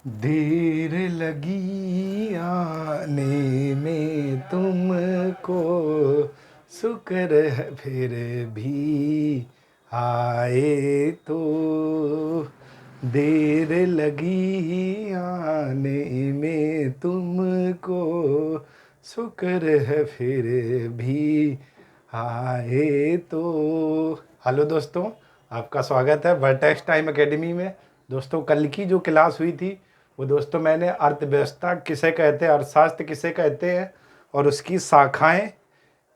देर लगी आने में तुमको, शुक्र है फिर भी आए तो। देर लगी आने में तुमको, शुक्र है फिर भी आए तो। हेलो दोस्तों, आपका स्वागत है वर्टेक्स टाइम एकेडमी में। दोस्तों, कल की जो क्लास हुई थी वो दोस्तों मैंने अर्थव्यवस्था किसे कहते हैं, अर्थशास्त्र किसे कहते हैं और उसकी शाखाएं,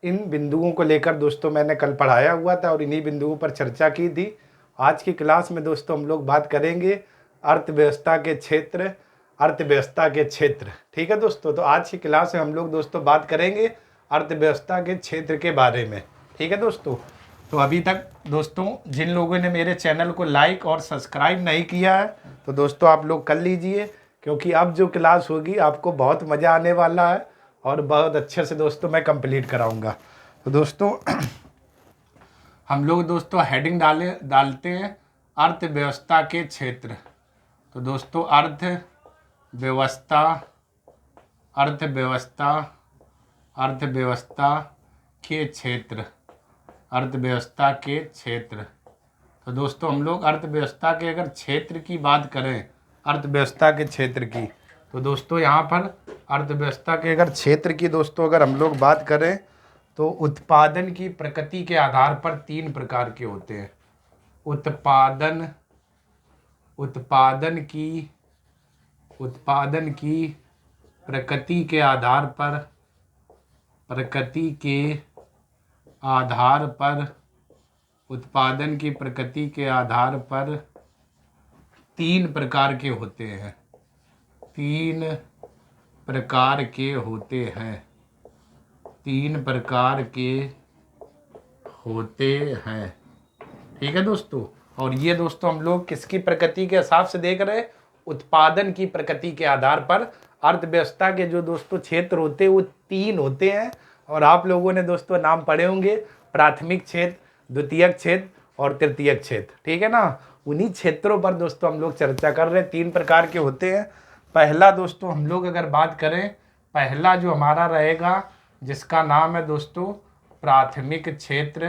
इन बिंदुओं को लेकर दोस्तों मैंने कल पढ़ाया हुआ था और इन्हीं बिंदुओं पर चर्चा की थी। आज की क्लास में दोस्तों हम लोग बात करेंगे अर्थव्यवस्था के क्षेत्र, अर्थव्यवस्था के क्षेत्र। ठीक है दोस्तों, तो आज की क्लास में हम लोग दोस्तों बात करेंगे अर्थव्यवस्था के क्षेत्र के बारे में। ठीक है दोस्तों, तो अभी तक दोस्तों जिन लोगों ने मेरे चैनल को लाइक और सब्सक्राइब नहीं किया है तो दोस्तों आप लोग कर लीजिए, क्योंकि अब जो क्लास होगी आपको बहुत मज़ा आने वाला है और बहुत अच्छे से दोस्तों मैं कंप्लीट कराऊंगा। तो दोस्तों हम लोग दोस्तों हेडिंग डालते हैं अर्थव्यवस्था के क्षेत्र। तो दोस्तों अर्थव्यवस्था अर्थव्यवस्था अर्थव्यवस्था के क्षेत्र, अर्थव्यवस्था के क्षेत्र। तो दोस्तों हम लोग अर्थव्यवस्था के अगर क्षेत्र की बात करें, अर्थव्यवस्था के क्षेत्र की, तो दोस्तों यहाँ पर अर्थव्यवस्था के अगर क्षेत्र की दोस्तों अगर हम लोग बात करें तो उत्पादन की प्रकृति के आधार पर तीन प्रकार के होते हैं। उत्पादन उत्पादन की प्रकृति के आधार पर उत्पादन की प्रकृति के आधार पर तीन प्रकार के होते हैं। तीन प्रकार के होते हैं। ठीक है दोस्तों, और ये दोस्तों हम लोग किसकी प्रकृति के हिसाब से देख रहे हैं? उत्पादन की प्रकृति के आधार पर अर्थव्यवस्था के जो दोस्तों क्षेत्र होते हैं वो तीन होते हैं। और आप लोगों ने दोस्तों नाम पढ़े होंगे, प्राथमिक क्षेत्र, द्वितीयक क्षेत्र और तृतीयक क्षेत्र। ठीक है ना, उन्हीं क्षेत्रों पर दोस्तों हम लोग चर्चा कर रहे हैं। तीन प्रकार के होते हैं। पहला दोस्तों हम लोग अगर बात करें, पहला जो हमारा रहेगा जिसका नाम है दोस्तों प्राथमिक क्षेत्र।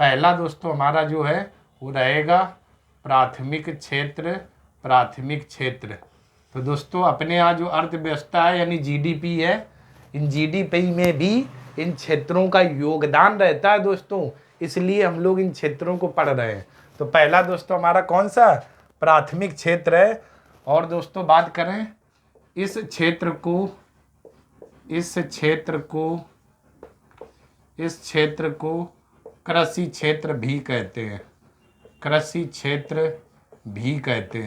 पहला दोस्तों हमारा जो है वो रहेगा प्राथमिक क्षेत्र। तो दोस्तों अपने यहाँ जो अर्थव्यवस्था है यानी जीडीपी है, इन जीडीपी में भी इन क्षेत्रों का योगदान रहता है दोस्तों, इसलिए हम लोग इन क्षेत्रों को पढ़ रहे हैं। तो पहला दोस्तों हमारा कौन सा? प्राथमिक क्षेत्र है। और दोस्तों बात करें इस क्षेत्र को कृषि क्षेत्र भी कहते हैं। कृषि क्षेत्र भी कहते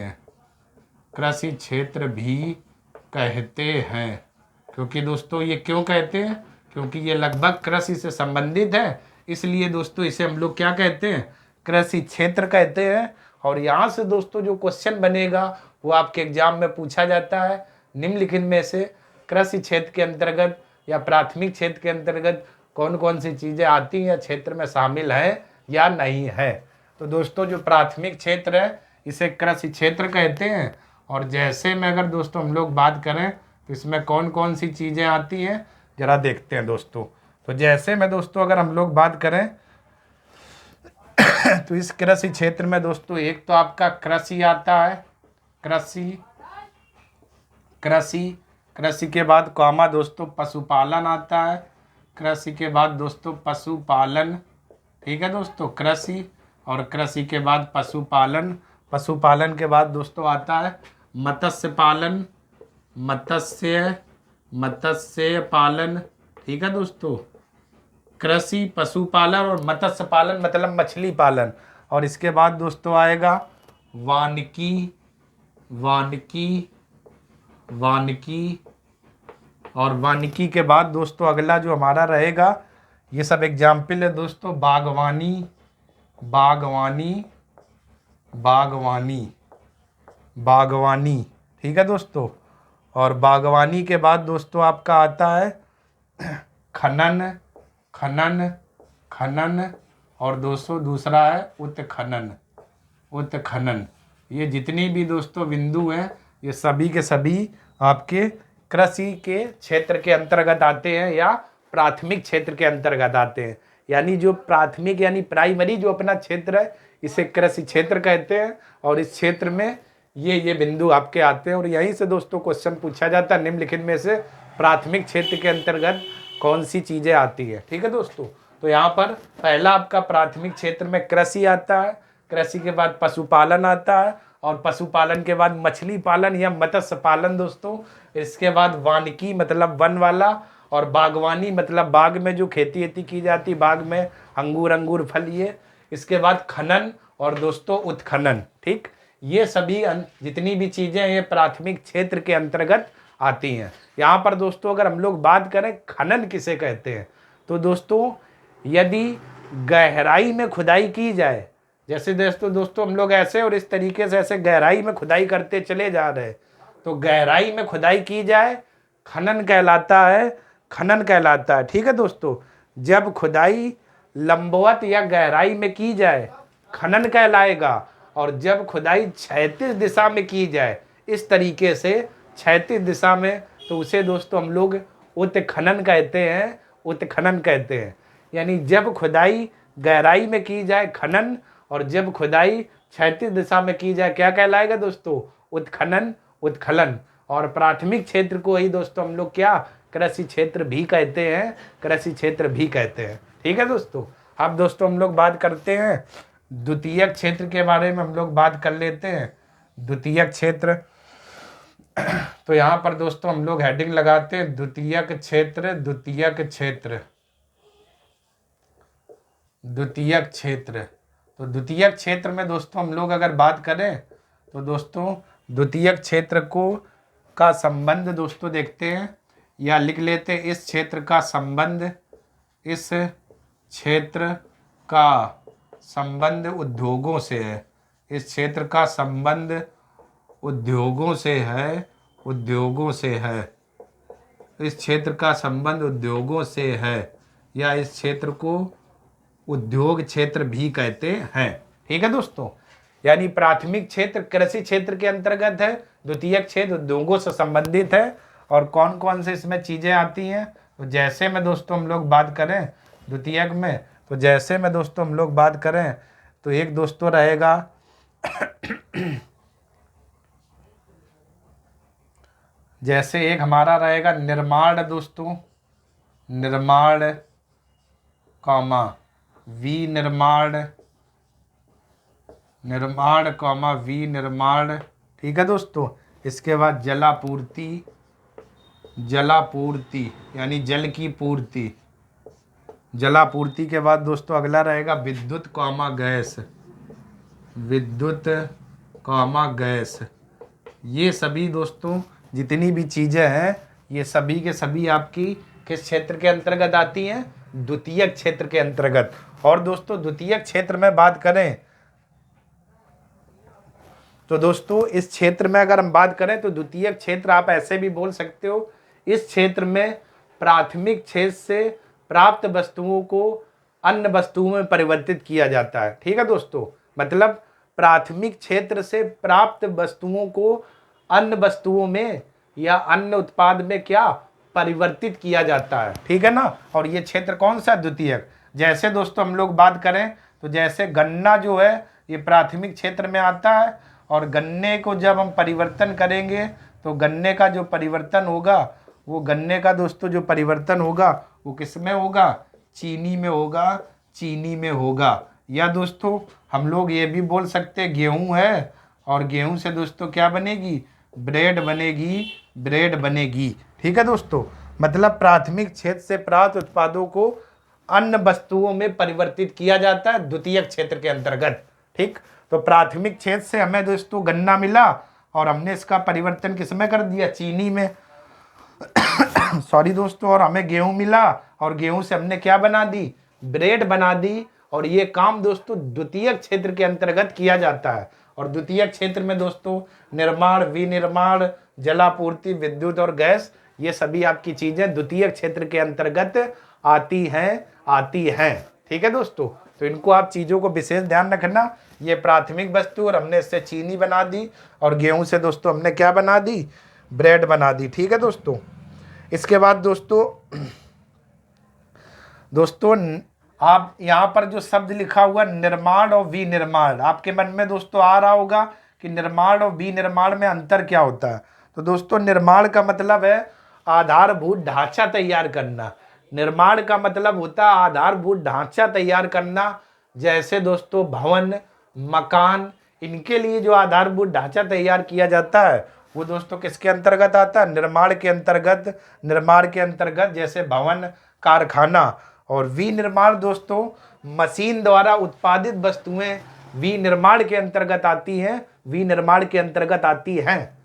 हैं। क्योंकि दोस्तों ये क्यों कहते हैं? क्योंकि ये लगभग कृषि से संबंधित है, इसलिए दोस्तों इसे हम लोग क्या कहते हैं? कृषि क्षेत्र कहते हैं। और यहाँ से दोस्तों जो क्वेश्चन बनेगा वो आपके एग्जाम में पूछा जाता है, निम्नलिखित में से कृषि क्षेत्र के अंतर्गत या प्राथमिक क्षेत्र के अंतर्गत कौन कौन सी चीज़ें आती हैं या क्षेत्र में शामिल है या नहीं है। तो दोस्तों जो प्राथमिक क्षेत्र है इसे कृषि क्षेत्र कहते हैं। और जैसे में अगर दोस्तों हम लोग बात करें तो इसमें कौन कौन सी चीज़ें आती हैं जरा देखते हैं दोस्तों। तो जैसे में दोस्तों अगर हम लोग बात करें तो इस कृषि क्षेत्र में दोस्तों एक तो आपका कृषि आता है। कृषि के बाद कॉमा दोस्तों पशुपालन आता है। कृषि के बाद दोस्तों पशुपालन। ठीक है दोस्तों, कृषि और कृषि के बाद पशुपालन। पशुपालन के बाद दोस्तों आता है मत्स्य पालन। ठीक है दोस्तों, कृषि, पशुपालन और मत्स्य पालन मतलब मछली पालन। और इसके बाद दोस्तों आएगा वानिकी। और वानिकी के बाद दोस्तों अगला जो हमारा रहेगा, ये सब एग्जाम्पल है दोस्तों, बागवानी। ठीक है दोस्तों, और बागवानी के बाद दोस्तों आपका आता है खनन और दोस्तों दूसरा है उत्खनन। ये जितनी भी दोस्तों बिंदु हैं ये सभी के सभी आपके कृषि के क्षेत्र के अंतर्गत आते हैं या प्राथमिक क्षेत्र के अंतर्गत आते हैं। यानी जो प्राथमिक यानी प्राइमरी जो अपना क्षेत्र है इसे कृषि क्षेत्र कहते हैं और इस क्षेत्र में ये बिंदु आपके आते हैं और यहीं से दोस्तों क्वेश्चन पूछा जाता है निम्नलिखित में से प्राथमिक क्षेत्र के अंतर्गत कौन सी चीजें आती है। ठीक है दोस्तों, तो यहाँ पर पहला आपका प्राथमिक क्षेत्र में कृषि आता है, कृषि के बाद पशुपालन आता है और पशुपालन के बाद मछली पालन या मत्स्य पालन दोस्तों, इसके बाद वानिकी मतलब वन वाला और बागवानी मतलब बाग में जो खेती वेती की जाती बाग में अंगूर फल ये, इसके बाद खनन और दोस्तों उत्खनन। ठीक, ये सभी जितनी भी चीजें ये प्राथमिक क्षेत्र के अंतर्गत आती हैं। यहाँ पर दोस्तों अगर हम लोग बात करें खनन किसे कहते हैं तो दोस्तों यदि गहराई में खुदाई की जाए, जैसे दोस्तों हम लोग ऐसे और इस तरीके से ऐसे गहराई में खुदाई करते चले जा रहे हैं तो गहराई में खुदाई की जाए खनन कहलाता है, खनन कहलाता है। ठीक है दोस्तों, जब खुदाई लंबवत या गहराई में की जाए खनन कहलाएगा और जब खुदाई क्षैतिज दिशा में की जाए इस तरीके से क्षैतिज दिशा में तो उसे दोस्तों हम लोग उत्खनन कहते हैं, उत्खनन कहते हैं। यानी जब खुदाई गहराई में की जाए खनन और जब खुदाई क्षैतिज दिशा में की जाए क्या कहलाएगा दोस्तों, उत्खनन उत्खनन। और प्राथमिक क्षेत्र को ही दोस्तों हम लोग क्या कृषि क्षेत्र भी कहते हैं, कृषि क्षेत्र भी कहते हैं। ठीक है दोस्तों, अब दोस्तों हम लोग बात करते हैं द्वितीयक क्षेत्र के बारे में, हम लोग बात कर लेते हैं द्वितीयक क्षेत्र। तो यहाँ पर दोस्तों हम लोग हेडिंग लगाते हैं द्वितीयक क्षेत्र, द्वितीयक क्षेत्र, द्वितीयक क्षेत्र। तो द्वितीयक क्षेत्र में दोस्तों हम लोग अगर बात करें तो दोस्तों द्वितीयक क्षेत्र को का संबंध दोस्तों देखते हैं या लिख लेते हैं इस क्षेत्र का संबंध, इस क्षेत्र का संबंध उद्योगों से है, इस क्षेत्र का संबंध उद्योगों से है, उद्योगों से है, इस क्षेत्र का संबंध उद्योगों से है या इस क्षेत्र को उद्योग क्षेत्र भी कहते हैं। ठीक है दोस्तों, यानी प्राथमिक क्षेत्र कृषि क्षेत्र के अंतर्गत है, द्वितीयक क्षेत्र उद्योगों से संबंधित है। और कौन कौन से इसमें चीजें आती हैं तो जैसे में दोस्तों हम लोग बात करें द्वितीयक में, तो जैसे में दोस्तों हम लोग बात करें तो एक दोस्तों रहेगा जैसे एक हमारा रहेगा निर्माण दोस्तों, निर्माण कॉमा विनिर्माण, निर्माण कॉमा विनिर्माण। ठीक है दोस्तों, इसके बाद जलापूर्ति, जलापूर्ति यानी जल की पूर्ति, जलापूर्ति के बाद दोस्तों अगला रहेगा विद्युत कॉमा गैस, विद्युत कॉमा गैस। ये सभी दोस्तों जितनी भी चीज़ें हैं ये सभी के सभी आपकी किस क्षेत्र के अंतर्गत आती हैं, द्वितीयक क्षेत्र के अंतर्गत। और दोस्तों द्वितीयक क्षेत्र में बात करें तो दोस्तों इस क्षेत्र में अगर हम बात करें तो द्वितीयक क्षेत्र आप ऐसे भी बोल सकते हो, इस क्षेत्र में प्राथमिक क्षेत्र से प्राप्त वस्तुओं को अन्य वस्तुओं में परिवर्तित किया जाता है। ठीक है दोस्तों, मतलब प्राथमिक क्षेत्र से प्राप्त वस्तुओं को अन्य वस्तुओं में या अन्य उत्पाद में क्या परिवर्तित किया जाता है। ठीक है ना, और ये क्षेत्र कौन सा द्वितीयक। जैसे दोस्तों हम लोग बात करें तो जैसे गन्ना जो है ये प्राथमिक क्षेत्र में आता है और गन्ने को जब हम परिवर्तन करेंगे तो गन्ने का जो परिवर्तन होगा वो गन्ने का दोस्तों जो परिवर्तन होगा वो किस में होगा, चीनी में होगा, चीनी में होगा। या दोस्तों हम लोग ये भी बोल सकते हैं गेहूं है और गेहूं से दोस्तों क्या बनेगी, ब्रेड बनेगी, ब्रेड बनेगी। ठीक है दोस्तों, मतलब प्राथमिक क्षेत्र से प्राप्त उत्पादों को अन्य वस्तुओं में परिवर्तित किया जाता है द्वितीयक क्षेत्र के अंतर्गत। ठीक, तो प्राथमिक क्षेत्र से हमें दोस्तों गन्ना मिला और हमने इसका परिवर्तन किसमें कर दिया, चीनी में सॉरी दोस्तों, और हमें गेहूं मिला और गेहूं से हमने क्या बना दी, ब्रेड बना दी। और ये काम दोस्तों द्वितीयक क्षेत्र के अंतर्गत किया जाता है। और द्वितीयक क्षेत्र में दोस्तों निर्माण, विनिर्माण, जलापूर्ति, विद्युत और गैस ये सभी आपकी चीजें द्वितीयक क्षेत्र के अंतर्गत आती हैं, आती हैं। ठीक है दोस्तों, तो इनको आप चीजों को विशेष ध्यान रखना ये प्राथमिक वस्तु, और हमने इससे चीनी बना दी, और गेहूं से दोस्तों हमने क्या बना दी, ब्रेड बना दी। ठीक है दोस्तों। इसके बाद दोस्तों आप यहाँ पर जो शब्द लिखा हुआ निर्माण और विनिर्माण, आपके मन में दोस्तों आ रहा होगा कि निर्माण और विनिर्माण में अंतर क्या होता है। तो दोस्तों निर्माण का मतलब है आधारभूत ढांचा तैयार करना। निर्माण का मतलब होता है आधारभूत ढांचा तैयार करना। जैसे दोस्तों भवन, मकान, इनके लिए जो आधारभूत ढांचा तैयार किया जाता है वो दोस्तों किसके अंतर्गत आता है, निर्माण के अंतर्गत। निर्माण के अंतर्गत जैसे भवन, कारखाना। और विनिर्माण दोस्तों मशीन द्वारा उत्पादित वस्तुएं विनिर्माण के अंतर्गत आती हैं, विनिर्माण के अंतर्गत आती हैं।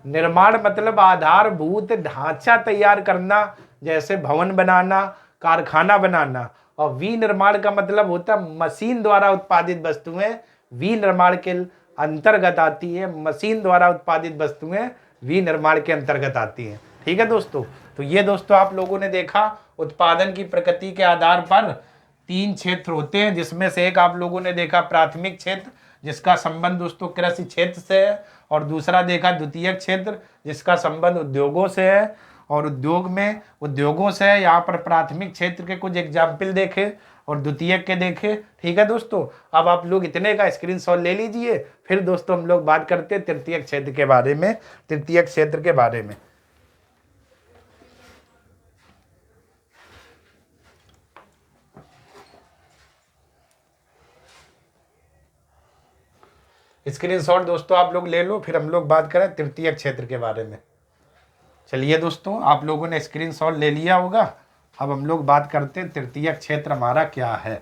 निर्माण मतलब आधारभूत ढांचा तैयार करना, जैसे भवन बनाना, कारखाना बनाना। और विनिर्माण का मतलब होता है मशीन द्वारा उत्पादित वस्तुएं विनिर्माण के अंतर्गत आती है, मशीन द्वारा उत्पादित वस्तुएं विनिर्माण के अंतर्गत आती हैं। ठीक है दोस्तों। तो ये दोस्तों आप लोगों ने देखा उत्पादन की प्रकृति के आधार पर 3 क्षेत्र होते हैं, जिसमें से एक आप लोगों ने देखा प्राथमिक क्षेत्र, जिसका संबंध दोस्तों कृषि क्षेत्र से है, और दूसरा देखा द्वितीयक क्षेत्र, जिसका संबंध उद्योगों से है, और उद्योगों से है। यहाँ पर प्राथमिक क्षेत्र के कुछ एग्जाम्पल देखे और द्वितीयक के देखे। ठीक है दोस्तों। अब आप लोग इतने का स्क्रीनशॉट ले लीजिए, फिर दोस्तों हम लोग बात करते हैं तृतीयक क्षेत्र के बारे में, तृतीयक क्षेत्र के बारे में। स्क्रीनशॉट दोस्तों आप लोग ले लो, फिर हम लोग बात करें तृतीयक क्षेत्र के बारे में। चलिए दोस्तों, आप लोगों ने स्क्रीनशॉट ले लिया होगा। अब हम लोग बात करते हैं तृतीयक क्षेत्र हमारा क्या है।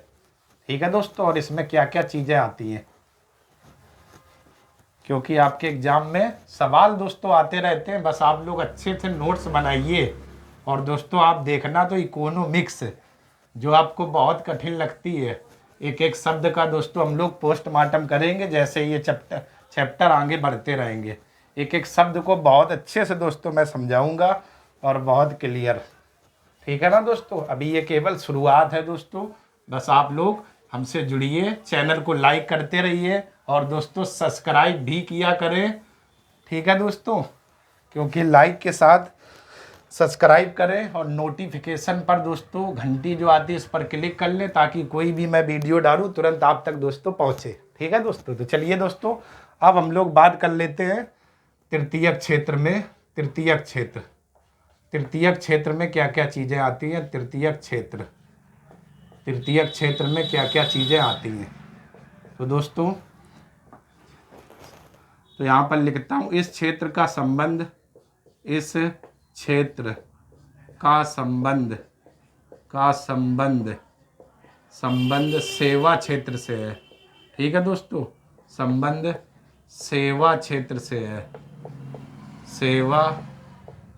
ठीक है दोस्तों। और इसमें क्या क्या चीज़ें आती हैं, क्योंकि आपके एग्जाम में सवाल दोस्तों आते रहते हैं। बस आप लोग अच्छे से नोट्स बनाइए। और दोस्तों आप देखना तो इकोनॉमिक्स जो आपको बहुत कठिन लगती है, एक एक शब्द का दोस्तों हम लोग पोस्टमार्टम करेंगे। जैसे ये चैप्टर आगे बढ़ते रहेंगे, एक एक शब्द को बहुत अच्छे से दोस्तों मैं समझाऊंगा, और बहुत क्लियर। ठीक है ना दोस्तों। अभी ये केवल शुरुआत है दोस्तों। बस आप लोग हमसे जुड़िए, चैनल को लाइक करते रहिए, और दोस्तों सब्सक्राइब भी किया करें। ठीक है दोस्तों। क्योंकि लाइक के साथ सब्सक्राइब करें, और नोटिफिकेशन पर दोस्तों घंटी जो आती है इस पर क्लिक कर लें, ताकि कोई भी मैं वीडियो डालूं तुरंत आप तक दोस्तों पहुंचे। ठीक है दोस्तों। तो चलिए दोस्तों, अब हम लोग बात कर लेते हैं तृतीयक क्षेत्र में। तृतीयक क्षेत्र में क्या क्या चीज़ें आती हैं। तृतीयक क्षेत्र में क्या क्या चीज़ें आती हैं। तो दोस्तों तो यहाँ पर लिखता हूँ, इस क्षेत्र का संबंध, इस क्षेत्र का संबंध सेवा क्षेत्र से है। ठीक है दोस्तों। संबंध सेवा क्षेत्र से है, सेवा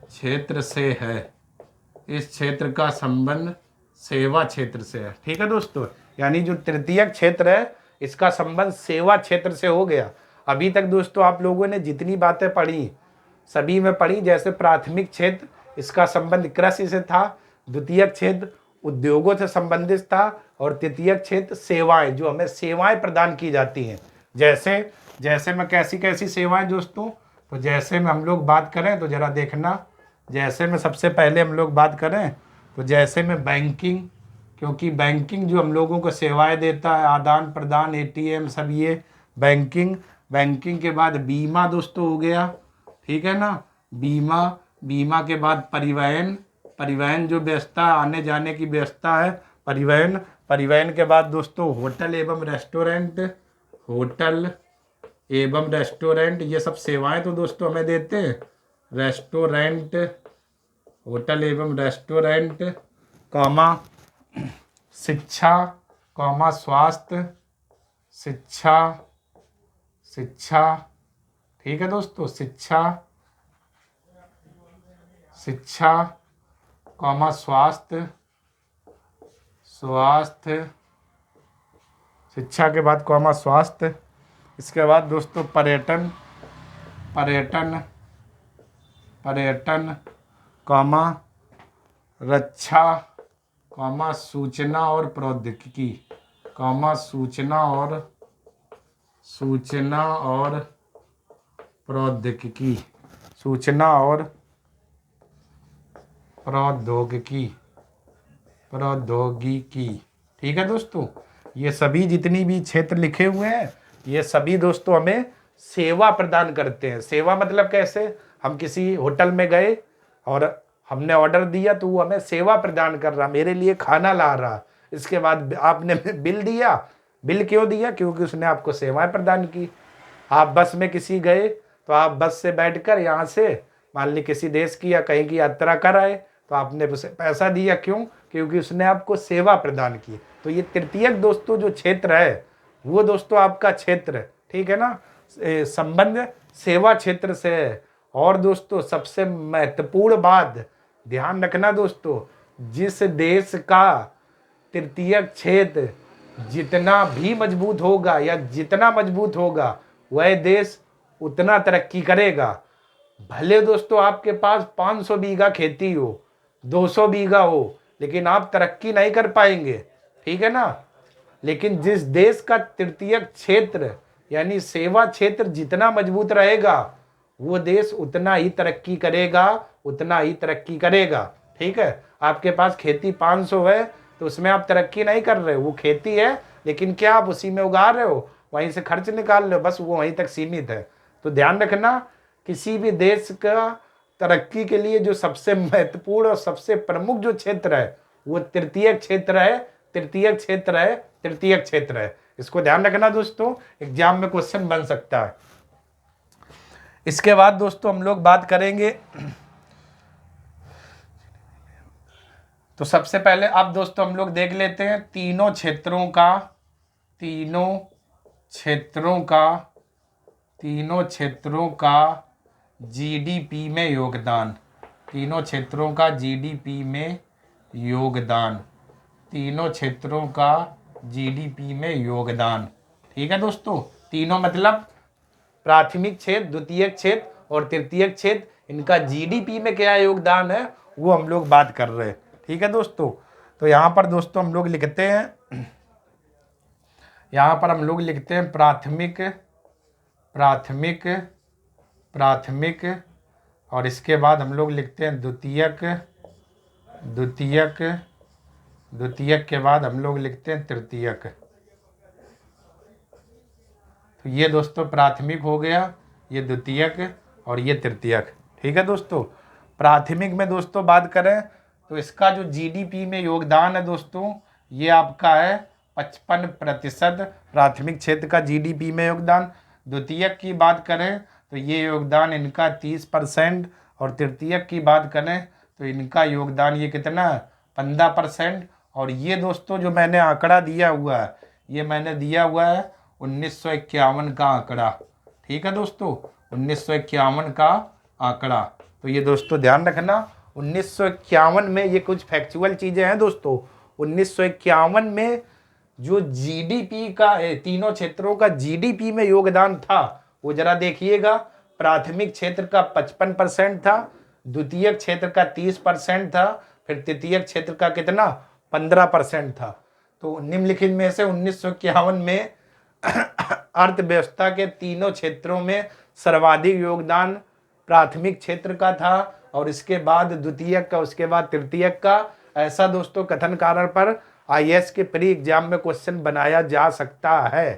क्षेत्र से है। इस क्षेत्र का संबंध सेवा क्षेत्र से है। ठीक है दोस्तों। यानी जो तृतीयक क्षेत्र है इसका संबंध सेवा क्षेत्र से हो गया। अभी तक दोस्तों आप लोगों ने जितनी बातें पढ़ी सभी में पढ़ी। जैसे प्राथमिक क्षेत्र इसका संबंध कृषि से था, द्वितीयक क्षेत्र उद्योगों से संबंधित था, और तृतीयक क्षेत्र सेवाएं, जो हमें सेवाएं प्रदान की जाती हैं। जैसे में कैसी सेवाएं दोस्तों। तो जैसे में हम लोग बात करें तो जरा देखना। जैसे में सबसे पहले हम लोग बात करें तो जैसे में बैंकिंग, क्योंकि बैंकिंग जो हम लोगों को सेवाएं देता है, आदान प्रदान, एटीएम, सब ये बैंकिंग के बाद बीमा दोस्तों हो गया। ठीक है ना। बीमा के बाद परिवहन जो व्यवस्था, आने जाने की व्यवस्था है, परिवहन के बाद दोस्तों होटल एवं रेस्टोरेंट, ये सब सेवाएं तो दोस्तों हमें देते हैं। होटल एवं रेस्टोरेंट, शिक्षा, स्वास्थ्य, शिक्षा। ठीक है दोस्तों। शिक्षा, स्वास्थ्य, शिक्षा के बाद स्वास्थ्य। इसके बाद दोस्तों पर्यटन, रक्षा, सूचना और प्रौद्योगिकी, सूचना और प्रौद्योगिकी, सूचना और प्रौद्योगिकी, प्रौद्योगिकी। ठीक है दोस्तों, ये सभी जितनी भी क्षेत्र लिखे हुए हैं ये सभी दोस्तों हमें सेवा प्रदान करते हैं। सेवा मतलब कैसे, हम किसी होटल में गए और हमने ऑर्डर दिया तो वो हमें सेवा प्रदान कर रहा, मेरे लिए खाना ला रहा। इसके बाद आपने बिल दिया, बिल क्यों दिया, क्योंकि उसने आपको सेवाएं प्रदान की। आप बस में किसी गए तो आप बस से बैठकर यहाँ से मान ली किसी देश की या कहीं की यात्रा कर आए तो आपने उसे पैसा दिया, क्यों, क्योंकि उसने आपको सेवा प्रदान की। तो ये तृतीयक दोस्तों जो क्षेत्र है वो दोस्तों आपका क्षेत्र है, ठीक है ना, संबंध सेवा क्षेत्र से है। और दोस्तों सबसे महत्वपूर्ण बात ध्यान रखना दोस्तों, जिस देश का तृतीयक क्षेत्र जितना भी मजबूत होगा या जितना मजबूत होगा वह देश उतना तरक्की करेगा। भले दोस्तों आपके पास 500 बीघा खेती हो, 200 बीघा हो, लेकिन आप तरक्की नहीं कर पाएंगे, ठीक है ना। लेकिन जिस देश का तृतीयक क्षेत्र यानी सेवा क्षेत्र जितना मजबूत रहेगा वो देश उतना ही तरक्की करेगा, उतना ही तरक्की करेगा, ठीक है। आपके पास खेती 500 है तो उसमें आप तरक्की नहीं कर रहे हो, वो खेती है लेकिन क्या आप उसी में उगा रहे हो, वहीं से खर्च निकाल रहे हो, बस वो वहीं तक सीमित है। तो ध्यान रखना, किसी भी देश का तरक्की के लिए जो सबसे महत्वपूर्ण और सबसे प्रमुख जो क्षेत्र है वो तृतीयक क्षेत्र है, तृतीयक क्षेत्र है, तृतीयक क्षेत्र है। इसको ध्यान रखना दोस्तों, एग्जाम में क्वेश्चन बन सकता है। इसके बाद दोस्तों हम लोग बात करेंगे, तो सबसे पहले अब दोस्तों हम लोग देख लेते हैं तीनों क्षेत्रों का, तीनों क्षेत्रों का जीडीपी में योगदान, तीनों क्षेत्रों का जीडीपी में योगदान, तीनों क्षेत्रों का जीडीपी में योगदान, ठीक है दोस्तों। तीनों मतलब प्राथमिक क्षेत्र, द्वितीयक क्षेत्र और तृतीयक क्षेत्र, इनका जीडीपी में क्या योगदान है वो हम लोग बात कर रहे हैं, ठीक है दोस्तों। तो यहाँ पर दोस्तों हम लोग लिखते हैं, यहाँ पर हम लोग लिखते हैं प्राथमिक और इसके बाद हम लोग लिखते हैं द्वितीयक के बाद हम लोग लिखते हैं तृतीयक। तो ये दोस्तों प्राथमिक हो गया, ये द्वितीयक और ये तृतीयक, ठीक है दोस्तों। प्राथमिक में दोस्तों बात करें तो इसका जो जीडीपी में योगदान है दोस्तों ये आपका है 55% प्राथमिक क्षेत्र का जीडीपी में योगदान। द्वितीयक की बात करें तो ये योगदान इनका 30% और तृतीयक की बात करें तो इनका योगदान ये कितना है 15%। और ये दोस्तों जो मैंने आंकड़ा दिया हुआ है ये मैंने दिया हुआ है 1951 का आंकड़ा, ठीक है दोस्तों, 1951 का आंकड़ा। तो ये दोस्तों ध्यान रखना 1951 में ये कुछ फैक्चुअल चीज़ें हैं दोस्तों। 1951 में जो जीडीपी का तीनों क्षेत्रों का जीडीपी में योगदान था वो जरा देखिएगा, प्राथमिक क्षेत्र का 55% था, द्वितीयक क्षेत्र का 30% था, फिर तृतीयक क्षेत्र का कितना 15% था। तो निम्नलिखित में से 1951 में अर्थव्यवस्था के तीनों क्षेत्रों में सर्वाधिक योगदान प्राथमिक क्षेत्र का था और इसके बाद द्वितीयक का, उसके बाद तृतीयक का। ऐसा दोस्तों कथन कारण पर आईएएस के प्री एग्जाम में क्वेश्चन बनाया जा सकता है,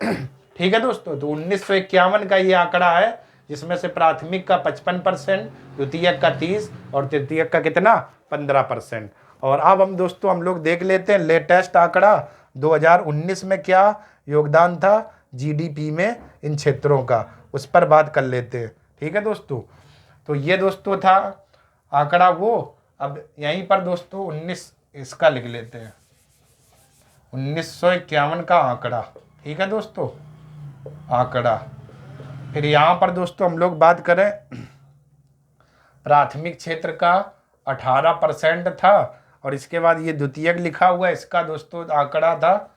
ठीक है दोस्तों। तो 1951 का ये आंकड़ा है जिसमें से प्राथमिक का 55%, द्वितीयक का 30 और तृतीयक का कितना 15%। और अब हम दोस्तों हम लोग देख लेते हैं लेटेस्ट आंकड़ा 2019 में क्या योगदान था जीडीपी में इन क्षेत्रों का, उस पर बात कर लेते हैं, ठीक है दोस्तों। तो ये दोस्तों था आंकड़ा वो। अब यहीं पर दोस्तों 19 इसका लिख लेते हैं 1951 का आंकड़ा, ठीक है दोस्तों, आंकड़ा। फिर यहाँ पर दोस्तों हम लोग बात करें प्राथमिक क्षेत्र का 18% था और इसके बाद ये द्वितीयक लिखा हुआ है, इसका दोस्तों आंकड़ा था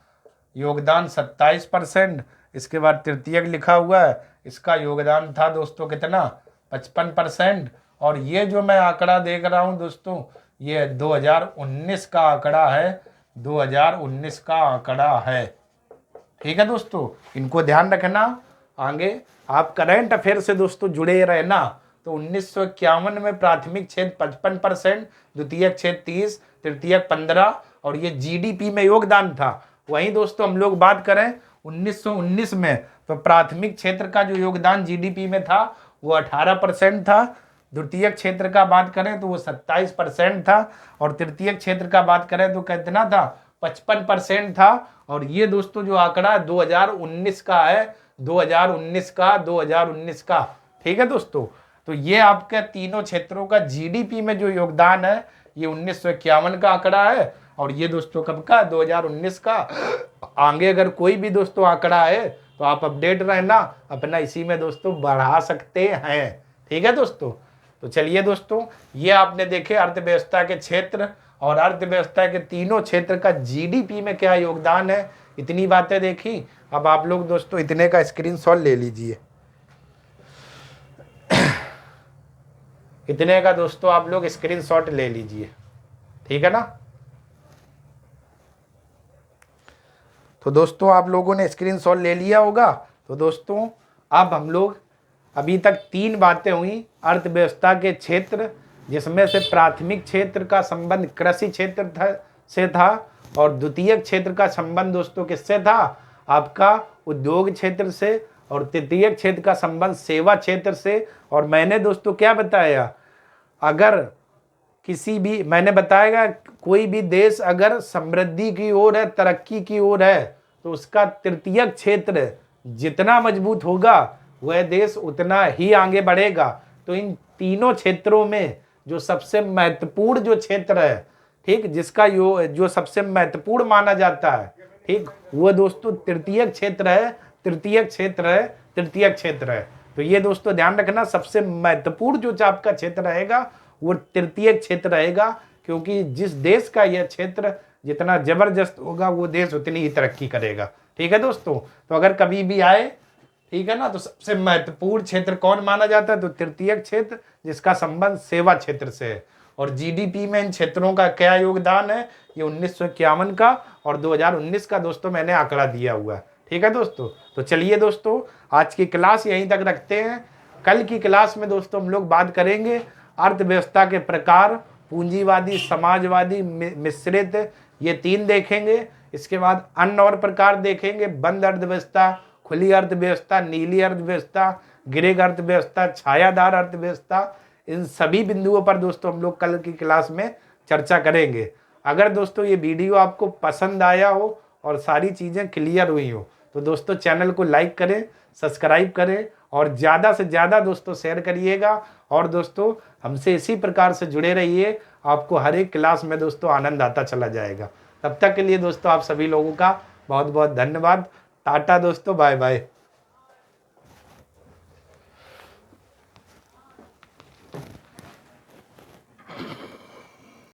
योगदान 27%। इसके बाद तृतीयक लिखा हुआ है, इसका योगदान था दोस्तों कितना 55%। और ये जो मैं आंकड़ा देख रहा हूँ दोस्तों ये 2019 का आंकड़ा है, 2019 का आंकड़ा है, ठीक है दोस्तों, इनको ध्यान रखना। आगे आप करंट अफेयर से दोस्तों जुड़े रहना। तो 1951 में प्राथमिक क्षेत्र 55%, द्वितीयक क्षेत्र 30, तृतीयक 15 और ये जीडीपी में योगदान था। वहीं दोस्तों हम लोग बात करें 1919 में, तो प्राथमिक क्षेत्र का जो योगदान जीडीपी में था वो 18% था। द्वितीयक क्षेत्र का बात करें तो वो 27% था और तृतीयक क्षेत्र का बात करें तो कितना था, 55% था। और ये दोस्तों जो आंकड़ा 2019 का है, 2019 का। ठीक है दोस्तों, तो ये आपके तीनों क्षेत्रों का जीडीपी में जो योगदान है ये 1951 का आंकड़ा है और ये दोस्तों कब का, 2019 का। आगे अगर कोई भी दोस्तों आंकड़ा है तो आप अपडेट रहना, अपना इसी में दोस्तों बढ़ा सकते हैं। ठीक है दोस्तों, तो चलिए दोस्तों, ये आपने देखे अर्थव्यवस्था के क्षेत्र और अर्थव्यवस्था के तीनों क्षेत्र का जीडीपी में क्या योगदान है, इतनी बातें देखी। अब आप लोग दोस्तों इतने का स्क्रीनशॉट ले लीजिए, इतने का दोस्तों आप लोग स्क्रीनशॉट ले लीजिए। ठीक है ना, तो दोस्तों आप लोगों ने स्क्रीनशॉट ले लिया होगा। तो दोस्तों अब हम लोग, अभी तक 3 बातें हुई अर्थव्यवस्था के क्षेत्र, जिसमें से प्राथमिक क्षेत्र का संबंध कृषि क्षेत्र से था और द्वितीयक क्षेत्र का संबंध दोस्तों किससे था, आपका उद्योग क्षेत्र से, और तृतीयक क्षेत्र का संबंध सेवा क्षेत्र से। और मैंने दोस्तों क्या बताया, अगर किसी भी, मैंने बताया कोई भी देश अगर समृद्धि की ओर है, तरक्की की ओर है, तो उसका तृतीयक क्षेत्र जितना मजबूत होगा वह देश उतना ही आगे बढ़ेगा। तो इन तीनों क्षेत्रों में जो सबसे महत्वपूर्ण जो क्षेत्र है, ठीक, जिसका जो सबसे महत्वपूर्ण माना जाता है, ठीक, वो दोस्तों तृतीयक क्षेत्र है, तृतीयक क्षेत्र है, तृतीयक क्षेत्र है। तो ये दोस्तों ध्यान रखना, सबसे महत्वपूर्ण जो आपका क्षेत्र रहेगा वो तृतीयक क्षेत्र रहेगा, क्योंकि जिस देश का यह क्षेत्र जितना जबरदस्त होगा वो देश उतनी ही तरक्की करेगा। ठीक है दोस्तों, तो अगर कभी भी आए, ठीक है ना, तो सबसे महत्वपूर्ण क्षेत्र कौन माना जाता है, तो तृतीयक क्षेत्र, जिसका संबंध सेवा क्षेत्र से है। और जीडीपी में इन क्षेत्रों का क्या योगदान है, ये 1951 का और 2019 का दोस्तों मैंने आंकड़ा दिया हुआ है। ठीक है दोस्तों, तो चलिए दोस्तों आज की क्लास यहीं तक रखते हैं। कल की क्लास में दोस्तों हम लोग बात करेंगे अर्थव्यवस्था के प्रकार, पूंजीवादी, समाजवादी, मिश्रित, ये 3 देखेंगे। इसके बाद अन्य और प्रकार देखेंगे, बंद अर्थव्यवस्था, खुली अर्थव्यवस्था, नीली अर्थव्यवस्था, ग्रे अर्थव्यवस्था, छायादार अर्थव्यवस्था। इन सभी बिंदुओं पर दोस्तों हम लोग कल की क्लास में चर्चा करेंगे। अगर दोस्तों ये वीडियो आपको पसंद आया हो और सारी चीज़ें क्लियर हुई हो तो दोस्तों चैनल को लाइक करें, सब्सक्राइब करें और ज़्यादा से ज़्यादा दोस्तों शेयर करिएगा। और दोस्तों हमसे इसी प्रकार से जुड़े रहिए, आपको हर एक क्लास में दोस्तों आनंद आता चला जाएगा। तब तक के लिए दोस्तों आप सभी लोगों का बहुत बहुत धन्यवाद। टाटा दोस्तों, बाय बाय।